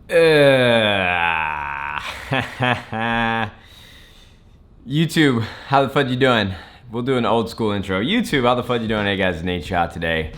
YouTube, how the fuck you doing? We'll do an old school intro. YouTube, how the fuck you doing? Hey guys, Nadeshot today.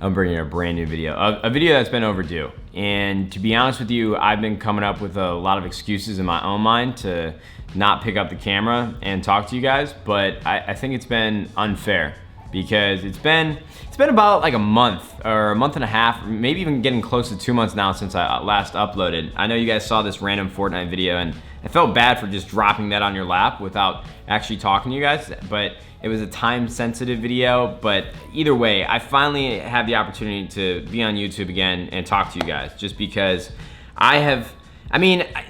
I'm bringing a brand new video, a video that's been overdue. And to be honest with you, I've been coming up with a lot of excuses in my own mind to not pick up the camera and talk to you guys, but I think it's been unfair because it's been about like a month or a month and a half, maybe even getting close to 2 months now since I last uploaded. I know you guys saw this random Fortnite video and I felt bad for just dropping that on your lap without actually talking to you guys, but it was a time sensitive video. But either way, I finally have the opportunity to be on YouTube again and talk to you guys, just because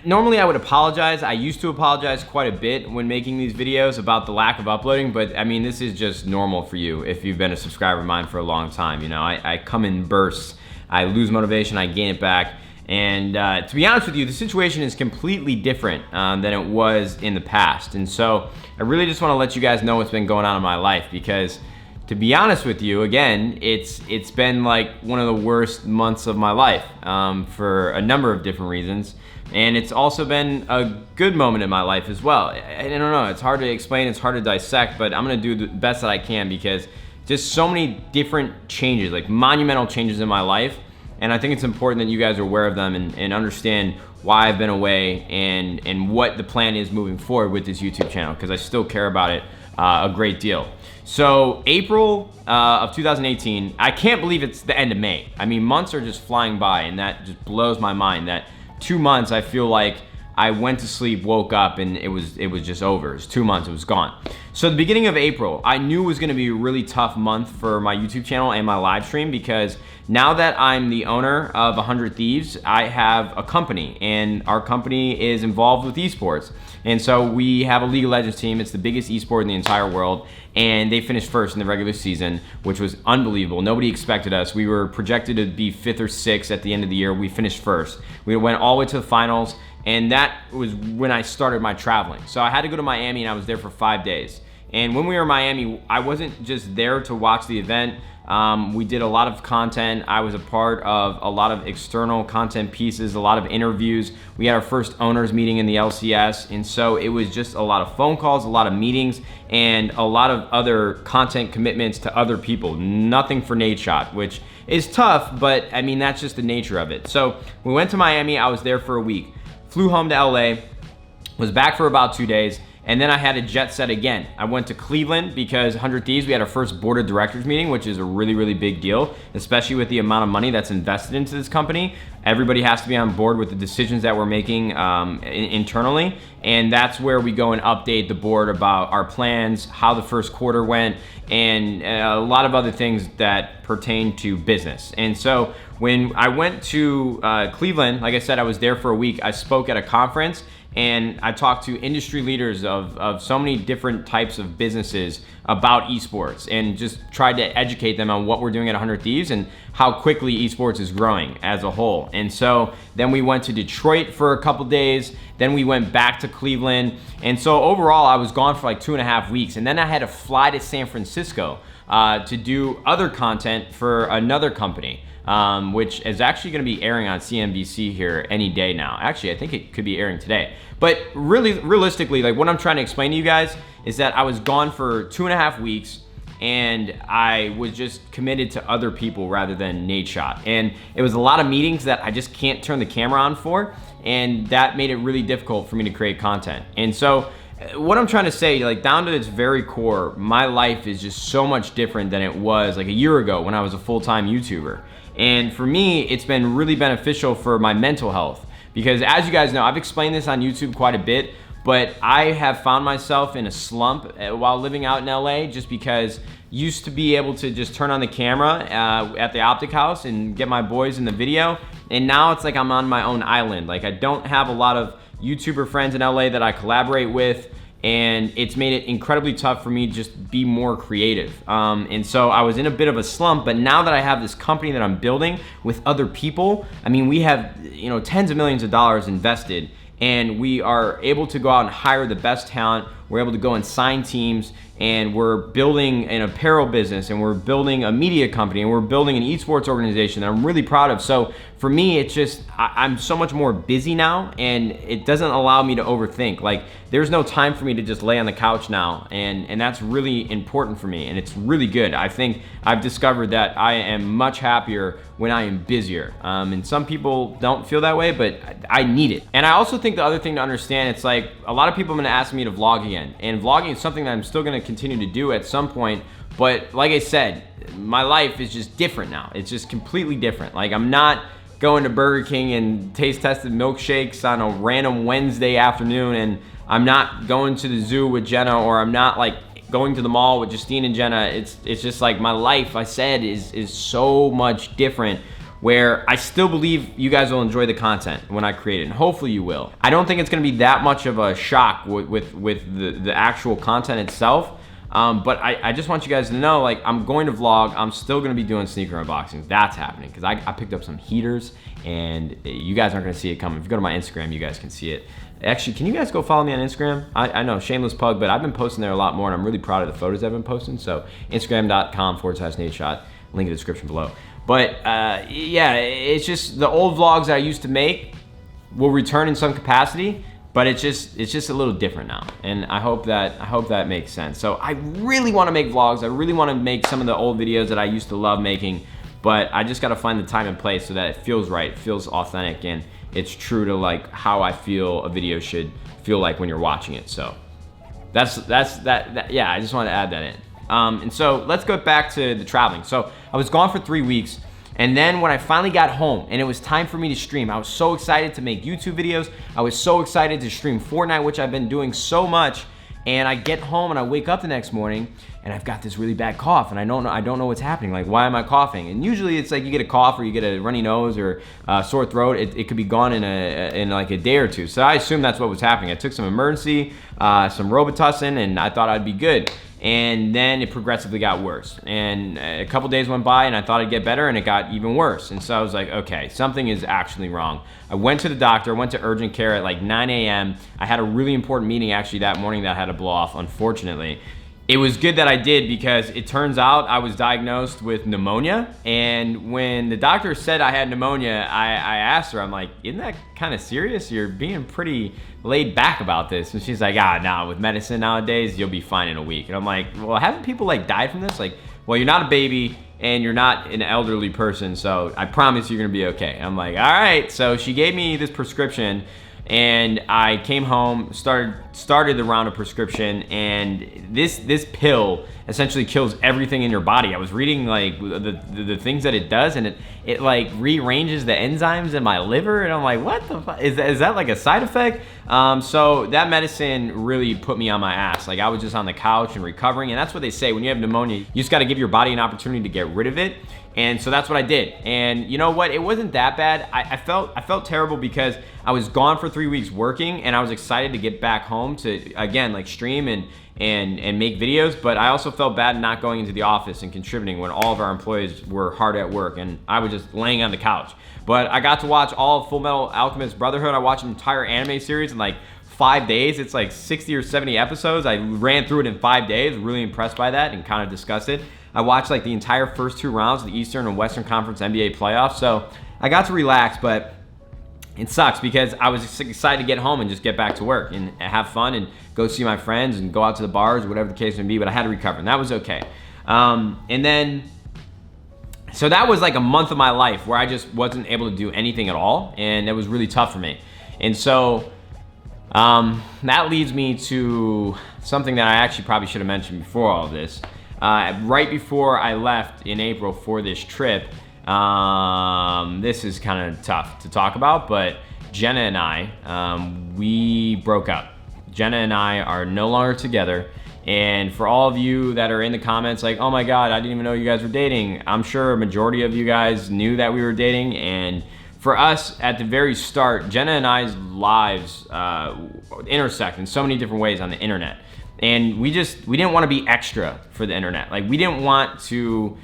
normally I would apologize. I used to apologize quite a bit when making these videos about the lack of uploading, but I mean, this is just normal for you if you've been a subscriber of mine for a long time. You know, I come in bursts, I lose motivation, I gain it back. And to be honest with you, the situation is completely different than it was in the past. And so I really just want to let you guys know what's been going on in my life, because to be honest with you, again, it's been like one of the worst months of my life for a number of different reasons. And it's also been a good moment in my life as well. I don't know, it's hard to explain, it's hard to dissect, but I'm gonna do the best that I can, because just so many different changes, like monumental changes in my life. And I think it's important that you guys are aware of them and understand why I've been away and what the plan is moving forward with this YouTube channel, because I still care about it a great deal. So April of 2018, I can't believe it's the end of May. I mean, months are just flying by, and that just blows my mind that 2 months, I feel like I went to sleep, woke up, and it was just over. It was 2 months, it was gone. So the beginning of April, I knew it was gonna be a really tough month for my YouTube channel and my live stream, because now that I'm the owner of 100 Thieves, I have a company, and our company is involved with esports. And so we have a League of Legends team. It's the biggest esport in the entire world, and they finished first in the regular season, which was unbelievable. Nobody expected us. We were projected to be 5th or 6th at the end of the year. We finished first. We went all the way to the finals, and that was when I started my traveling. So I had to go to Miami, and I was there for 5 days. And when we were in Miami, I wasn't just there to watch the event. We did a lot of content. I was a part of a lot of external content pieces, a lot of interviews. We had our first owners meeting in the LCS, and so it was just a lot of phone calls, a lot of meetings, and a lot of other content commitments to other people. Nothing for Nadeshot, which is tough, but I mean, that's just the nature of it. So we went to Miami. I was there for a week. Flew home to LA, was back for about 2 days, and then I had a jet set again. I went to Cleveland because 100 Thieves, we had our first board of directors meeting, which is a really, really big deal, especially with the amount of money that's invested into this company. Everybody has to be on board with the decisions that we're making internally, and that's where we go and update the board about our plans, how the first quarter went, and a lot of other things that pertain to business. And so when I went to Cleveland, like I said, I was there for a week. I spoke at a conference, and I talked to industry leaders of so many different types of businesses about esports, and just tried to educate them on what we're doing at 100 Thieves and how quickly esports is growing as a whole. And so then we went to Detroit for a couple days, then we went back to Cleveland, and so overall I was gone for like 2.5 weeks, and then I had to fly to San Francisco to do other content for another company. Which is actually going to be airing on CNBC here any day now. Actually, I think it could be airing today. But really, realistically, like what I'm trying to explain to you guys is that I was gone for 2.5 weeks, and I was just committed to other people rather than Nadeshot. And it was a lot of meetings that I just can't turn the camera on for, and that made it really difficult for me to create content. And so what I'm trying to say, like down to its very core, my life is just so much different than it was like a year ago when I was a full-time YouTuber. And for me, it's been really beneficial for my mental health, because as you guys know, I've explained this on YouTube quite a bit, but I have found myself in a slump while living out in LA, just because used to be able to just turn on the camera at the Optic House and get my boys in the video, and now it's like I'm on my own island. Like I don't have a lot of YouTuber friends in LA that I collaborate with, and it's made it incredibly tough for me to just be more creative. And so I was in a bit of a slump, but now that I have this company that I'm building with other people, I mean, we have, you know, tens of millions of dollars invested, and we are able to go out and hire the best talent. We're able to go and sign teams, and we're building an apparel business, and we're building a media company, and we're building an esports organization that I'm really proud of. So for me, it's just, I'm so much more busy now, and it doesn't allow me to overthink. Like, there's no time for me to just lay on the couch now, and that's really important for me, and it's really good. I think I've discovered that I am much happier when I am busier. And some people don't feel that way, but I need it. And I also think the other thing to understand, it's like, a lot of people have been asking me to vlog again, and vlogging is something that I'm still gonna continue to do at some point, but like I said, my life is just different now. It's just completely different. Like, I'm not going to Burger King and taste tested milkshakes on a random Wednesday afternoon, and I'm not going to the zoo with Jenna, or I'm not like going to the mall with Justine and Jenna. It's just like, my life, I said, is so much different, where I still believe you guys will enjoy the content when I create it, and hopefully you will. I don't think it's gonna be that much of a shock with the actual content itself, but I just want you guys to know, like, I'm going to vlog. I'm still gonna be doing sneaker unboxings. That's happening, because I picked up some heaters, and you guys aren't gonna see it coming. If you go to my Instagram, you guys can see it. Actually, can you guys go follow me on Instagram? I know, shameless plug, but I've been posting there a lot more, and I'm really proud of the photos I've been posting. So Instagram.com/Nadeshot, link in the description below. But yeah, it's just the old vlogs that I used to make will return in some capacity, but it's just a little different now, and I hope that makes sense. So I really want to make vlogs. I really want to make some of the old videos that I used to love making, but I just got to find the time and place so that it feels right, it feels authentic, and it's true to like how I feel a video should feel like when you're watching it. So that's that. Yeah, I just want to add that in. And so let's go back to the traveling. So I was gone for 3 weeks, and then when I finally got home and it was time for me to stream, I was so excited to make YouTube videos. I was so excited to stream Fortnite, which I've been doing so much. And I get home and I wake up the next morning and I've got this really bad cough, and I don't know what's happening. Like, why am I coughing? And usually it's like you get a cough or you get a runny nose or a sore throat. It could be gone in like a day or two. So I assumed that's what was happening. I took some emergency, some Robitussin, and I thought I'd be good. And then it progressively got worse. And a couple days went by and I thought it'd get better, and it got even worse. And so I was like, okay, something is actually wrong. I went to the doctor, went to urgent care at like 9 a.m. I had a really important meeting actually that morning that I had to blow off, unfortunately. It was good that I did, because it turns out I was diagnosed with pneumonia. And when the doctor said I had pneumonia, I asked her, I'm like, isn't that kind of serious? You're being pretty laid back about this. And she's like, nah, with medicine nowadays, you'll be fine in a week. And I'm like, well, haven't people like died from this? Like, well, you're not a baby and you're not an elderly person, so I promise you're gonna be okay. I'm like, all right. So she gave me this prescription, and I came home, started the round of prescription, and this pill essentially kills everything in your body. I was reading like the things that it does, and it like rearranges the enzymes in my liver, and I'm like, what the fuck? Is that like a side effect? So that medicine really put me on my ass. Like, I was just on the couch and recovering, and that's what they say, when you have pneumonia, you just gotta give your body an opportunity to get rid of it. And so that's what I did. And you know what? It wasn't that bad. I felt terrible because I was gone for 3 weeks working, and I was excited to get back home to, again, like stream and make videos. But I also felt bad not going into the office and contributing when all of our employees were hard at work and I was just laying on the couch. But I got to watch all of Full Metal Alchemist Brotherhood. I watched an entire anime series in like 5 days. It's like 60 or 70 episodes. I ran through it in 5 days. Really impressed by that and kind of disgusted. I watched like the entire first 2 rounds of the Eastern and Western Conference NBA playoffs. So I got to relax, but it sucks because I was excited to get home and just get back to work and have fun and go see my friends and go out to the bars or whatever the case may be, but I had to recover, and that was okay. And then, so that was like a month of my life where I just wasn't able to do anything at all, and it was really tough for me. And so that leads me to something that I actually probably should have mentioned before all of this. Right before I left in April for this trip, this is kind of tough to talk about, but Jenna and I, we broke up. Jenna and I are no longer together. And for all of you that are in the comments like, oh my God, I didn't even know you guys were dating, I'm sure a majority of you guys knew that we were dating. And for us, at the very start, Jenna and I's lives intersect in so many different ways on the internet. And we didn't want to be extra for the internet. Like, we didn't want to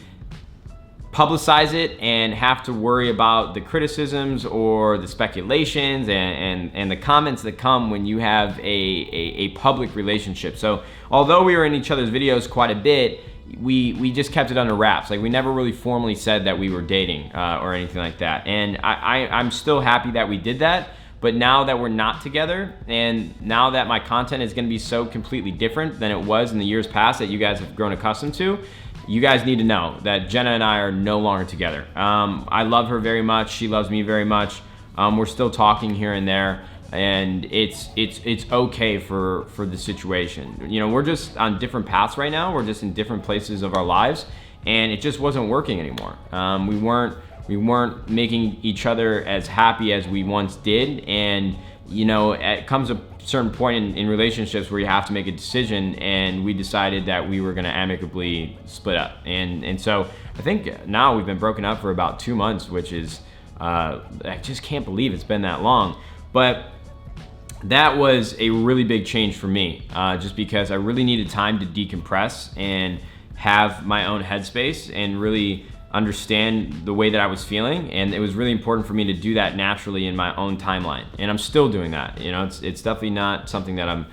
publicize it and have to worry about the criticisms or the speculations and the comments that come when you have a public relationship. So although we were in each other's videos quite a bit, we just kept it under wraps. Like, we never really formally said that we were dating or anything like that. And I'm still happy that we did that. But now that we're not together, and now that my content is gonna be so completely different than it was in the years past that you guys have grown accustomed to, you guys need to know that Jenna and I are no longer together. I love her very much. She loves me very much. We're still talking here and there, and it's okay for the situation. You know, we're just on different paths right now. We're just in different places of our lives, and it just wasn't working anymore. We weren't making each other as happy as we once did, and you know, it comes a certain point in relationships where you have to make a decision, and we decided that we were gonna amicably split up. And so I think now we've been broken up for about 2 months, which is, I just can't believe it's been that long. But that was a really big change for me, just because I really needed time to decompress and have my own headspace and really understand the way that I was feeling, and it was really important for me to do that naturally in my own timeline, and I'm still doing that. You know, it's definitely not something that I'm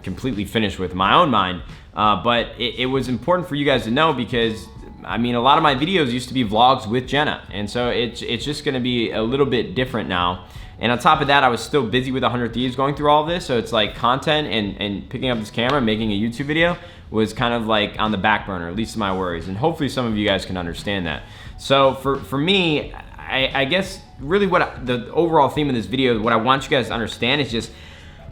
completely finished with in my own mind, but it was important for you guys to know, because I mean, a lot of my videos used to be vlogs with Jenna, and so it's just gonna be a little bit different now. And on top of that, I was still busy with 100 Thieves going through all of this, so it's like content and picking up this camera and making a YouTube video was kind of like on the back burner, at least in my worries, and hopefully some of you guys can understand that. So for me, I guess really the overall theme of this video, what I want you guys to understand is just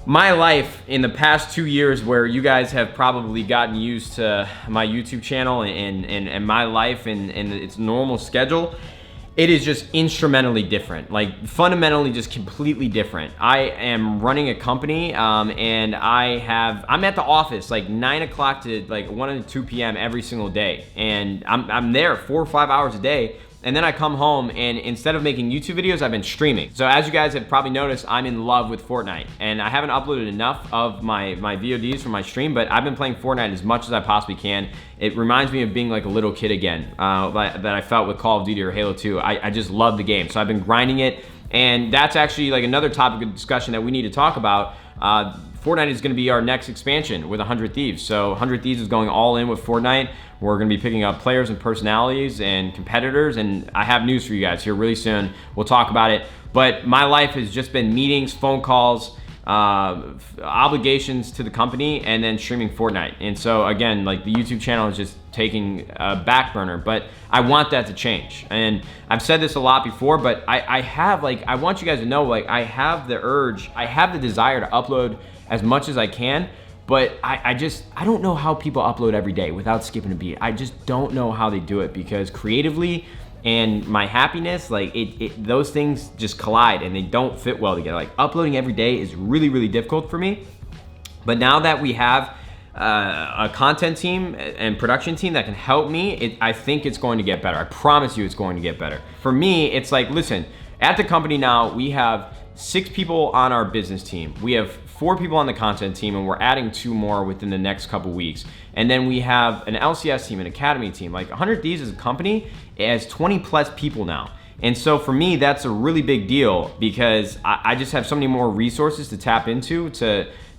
my life in the past 2 years, where you guys have probably gotten used to my YouTube channel and my life and its normal schedule. It is just instrumentally different, like fundamentally just completely different. I am running a company, and I'm at the office like 9 o'clock to like 1 to 2 p.m. every single day. And I'm there 4 or 5 hours a day. And then I come home, and instead of making YouTube videos, I've been streaming. So as you guys have probably noticed, I'm in love with Fortnite, and I haven't uploaded enough of my VODs from my stream, but I've been playing Fortnite as much as I possibly can. It reminds me of being like a little kid again, that I felt with Call of Duty or Halo 2. I just love the game, so I've been grinding it, and that's actually like another topic of discussion that we need to talk about. Fortnite is gonna be our next expansion with 100 Thieves. So 100 Thieves is going all in with Fortnite. We're gonna be picking up players and personalities and competitors, and I have news for you guys here really soon. We'll talk about it. But my life has just been meetings, phone calls, obligations to the company, and then streaming Fortnite. And so again, like the YouTube channel is just taking a back burner, but I want that to change. And I've said this a lot before, but I want you guys to know, like, I have the urge, I have the desire to upload as much as I can, but I don't know how people upload every day without skipping a beat. I just don't know how they do it, because creatively and my happiness, like those things just collide and they don't fit well together. Like uploading every day is really, really difficult for me. But now that we have a content team and production team that can help me, I think it's going to get better. I promise you it's going to get better. For me, it's like, listen, at the company now, we have 6 people on our business team. We have 4 people on the content team, and we're adding 2 more within the next couple weeks. And then we have an LCS team, an academy team. Like 100 Thieves as a company, it has 20 plus people now. And so for me, that's a really big deal, because I just have so many more resources to tap into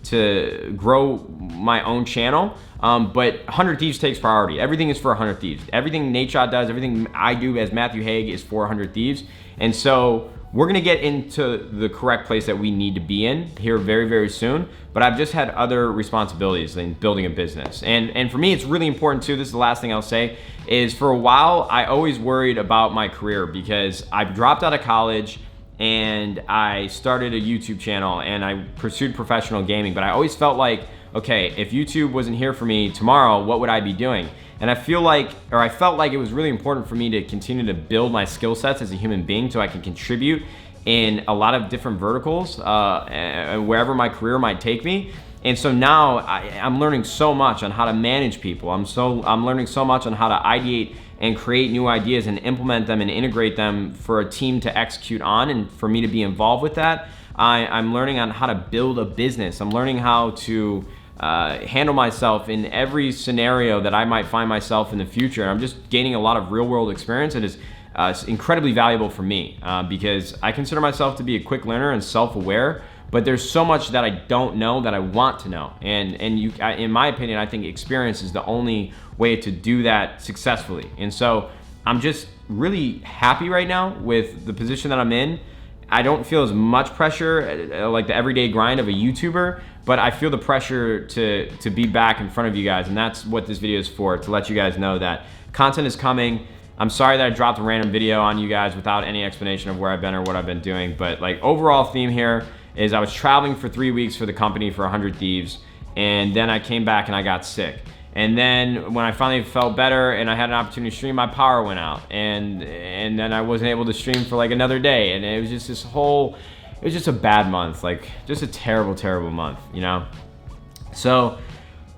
to grow my own channel. But 100 Thieves takes priority. Everything is for 100 Thieves. Everything Nadeshot does, everything I do as Matthew Haig is for 100 Thieves. And so we're gonna get into the correct place that we need to be in here very, very soon. But I've just had other responsibilities than building a business. And for me, it's really important too, this is the last thing I'll say, is for a while, I always worried about my career, because I've dropped out of college and I started a YouTube channel and I pursued professional gaming, but I always felt like, okay, if YouTube wasn't here for me tomorrow, what would I be doing? And I felt like it was really important for me to continue to build my skill sets as a human being so I can contribute in a lot of different verticals, wherever my career might take me. And so now I'm learning so much on how to manage people. I'm learning so much on how to ideate and create new ideas and implement them and integrate them for a team to execute on, and for me to be involved with that. I'm learning on how to build a business. I'm learning how to handle myself in every scenario that I might find myself in the future. And I'm just gaining a lot of real world experience that is incredibly valuable for me because I consider myself to be a quick learner and self-aware, but there's so much that I don't know that I want to know. And in my opinion, I think experience is the only way to do that successfully. And so I'm just really happy right now with the position that I'm in. I don't feel as much pressure like the everyday grind of a YouTuber, but I feel the pressure to be back in front of you guys, and that's what this video is for, to let you guys know that content is coming. I'm sorry that I dropped a random video on you guys without any explanation of where I've been or what I've been doing, but like overall theme here is I was traveling for 3 weeks for the company for 100 Thieves, and then I came back and I got sick. And then when I finally felt better and I had an opportunity to stream, my power went out, and then I wasn't able to stream for like another day, and it was just this whole, it was just a bad month, like just a terrible, terrible month, you know? So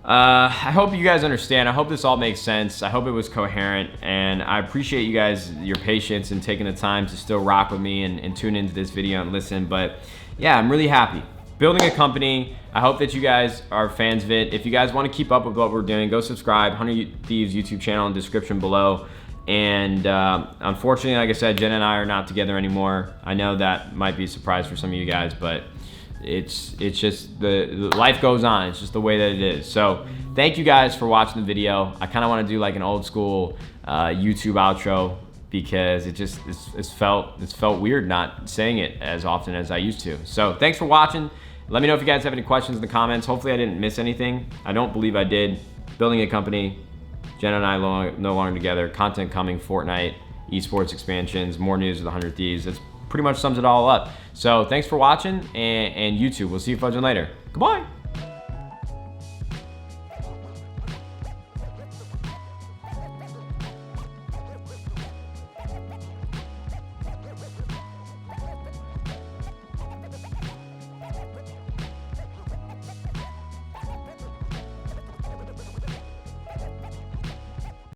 I hope you guys understand. I hope this all makes sense. I hope it was coherent, and I appreciate you guys, your patience and taking the time to still rock with me and tune into this video and listen. But yeah, I'm really happy. Building a company. I hope that you guys are fans of it. If you guys want to keep up with what we're doing, go subscribe. 100 Thieves YouTube channel in the description below. And unfortunately, like I said, Jen and I are not together anymore. I know that might be a surprise for some of you guys, but it's just the life goes on. It's just the way that it is. So thank you guys for watching the video. I kind of want to do like an old school YouTube outro, because it's felt weird not saying it as often as I used to. So thanks for watching. Let me know if you guys have any questions in the comments. Hopefully I didn't miss anything. I don't believe I did. Building a company, Jen and I no longer together, content coming, Fortnite, esports expansions, more news of the 100 Thieves. That's pretty much sums it all up. So thanks for watching, and YouTube. We'll see you fudging later. Goodbye.